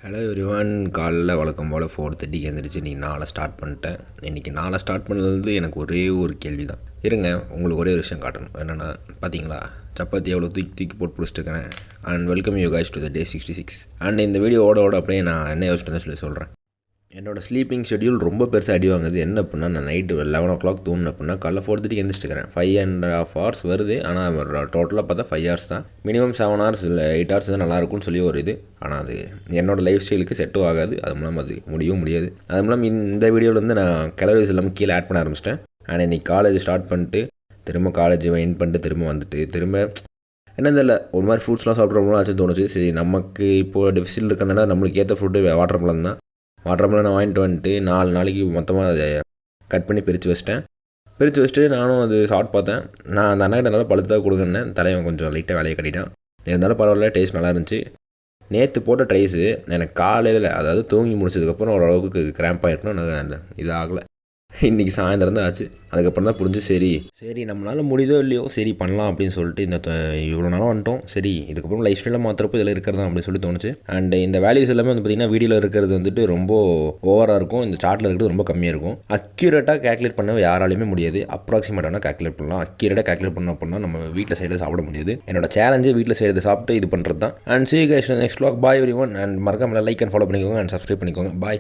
Hello everyone. காலைல வழக்கம் போல் 4:30க்கு எழுந்திரிச்சு இன்றைக்கி நாளை ஸ்டார்ட் பண்ணிட்டேன். இன்றைக்கி நாளை ஸ்டார்ட் பண்ணது எனக்கு ஒரே ஒரு கேள்வி தான். இருங்க, உங்களுக்கு ஒரே ஒரு விஷயம் காட்டணும். என்னென்னா, பார்த்தீங்களா சப்பாத்தி எவ்வளோ தூக்கி தூக்கி போட்டு பிடிச்சிட்டுருக்கேன். And welcome you guys to the day 66. And இந்த வீடியோ ஓட அப்படியே நான் என்ன யோசிச்சுட்டு சொல்லி சொல்கிறேன். என்னோடய ஸ்லீப்பிங் ஷெட்யூல் ரொம்ப பெருசாக அடி வாங்குது. என்ன அப்படின்னா, நான் நைட்டு 11 o'clock தூங்கினேன் அப்படின்னா காலைல 4:30க்கு எழுந்திரிச்சிட்டுக்கிறேன். 5.5 hours வருது. ஆனால் டோட்டலாக பார்த்தா 5 hours தான். மினிமம் 7 hours இல்லை 8 hours தான் நல்லாயிருக்கும்னு சொல்லி ஒரு இது. ஆனால் அது என்னோடய லைஃப் ஸ்டைலுக்கு செட்டும் ஆகாது. அது மூலம் அது முடியவும் முடியாது. அது மூலம் இந்த வீடியோவில் நான் கலோரிஸ் எல்லாமே கீழே ஆட் பண்ண ஆரம்பிச்சிட்டேன். ஆனால் இன்றைக்கி காலேஜ் ஸ்டார்ட் பண்ணிட்டு திரும்ப காலேஜ் எண்ட் பண்ணிட்டு திரும்ப வந்துட்டு திரும்ப என்ன தெரியல, ஒரு மாதிரி ஃப்ரூட்ஸ்லாம் சாப்பிட்றோம்னா ஆச்சு தோணுச்சு. சரி, நமக்கு இப்போது டெஃபிசில் இருக்கிறனால நம்மளுக்கு ஏற்ற ஃப்ரூட்டு வாட்டர் மெலன் தான். வாட்டர் மெலனை வாங்கிட்டு வந்துட்டு 4 நாளைக்கு மொத்தமாக அதை கட் பண்ணி பிரித்து வச்சுட்டு நானும் அது சாப்பிட்டு பார்த்தேன். நான் அந்த அண்ணாக்கிட்ட நல்லா பழுத்தாக கொடுங்கன்னேன். தலைவன் கொஞ்சம் லைட்டாக வேலையை கட்டிட்டான். இருந்தாலும் பரவாயில்ல, டேஸ்ட் நல்லா இருந்துச்சு. நேற்று போட்ட ட்ரைஸு எனக்கு காலையில், அதாவது தூங்கி முடிச்சதுக்கப்புறம் ஓரளவுக்கு கிராம்ப் ஆகிருக்கணும். நான் இது ஆகலை. இன்றைக்கி சாயந்தரம் தான் ஆச்சு. அதுக்கப்புறம் தான் புரிஞ்சு, சரி நம்மளால் முடியுதோ இல்லையோ சரி பண்ணலாம் அப்படின்னு சொல்லிட்டு இவ்வளோ நாளும் வந்துட்டோம். சரி, இதுக்கப்புறம் லைஃப் ஸ்டைலில் மாத்திரப்போ இதில் இருக்கிறதா அப்படின்னு சொல்லி தோணுச்சு. அண்ட் இந்த வேல்யூஸ் எல்லாமே பார்த்திங்கன்னா வீடியோவில் இருக்கிறது ரொம்ப ஓவராக இருக்கும். இந்த சார்ட்டில் இருக்கிறது ரொம்ப கம்மியாக இருக்கும். அக்யூரேட்டாக கேல்குலேட் பண்ண யாராலையுமே முடியாது. அப்ராக்சிமேட்டாக கேல்குலேட் பண்ணலாம். அக்யூரேட்டாக கேல்குலேட் பண்ணோம் அப்படின்னா நம்ம வீட்டில் செய்கிறத சாப்பிட முடியாது. என்னோட சேலஞ்சு வீட்டில் செய்கிறத சாப்பிட்டு இது பண்ணுறது தான். And see you guys in the next vlog. Bye everyone. And மறக்காம லைக் அண்ட் ஃபாலோ பண்ணிக்கோங்க அண்ட் சப்ஸ்கிரைப் பண்ணிக்கோங்க. பாய்.